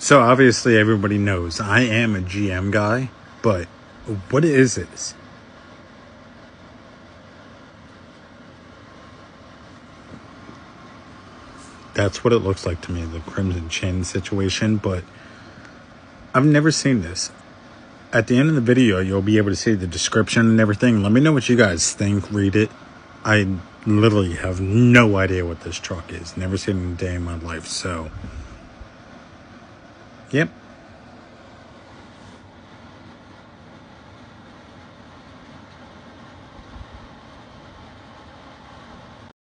So obviously everybody knows I am a GM guy, but what is this? That's what it looks like to me, the Crimson Chin situation, but I've never seen this. At the end of the video, you'll be able to see the description and everything. Let me know what you guys think. Read it. I literally have no idea what this truck is. Never seen it in a day in my life, so... Yep.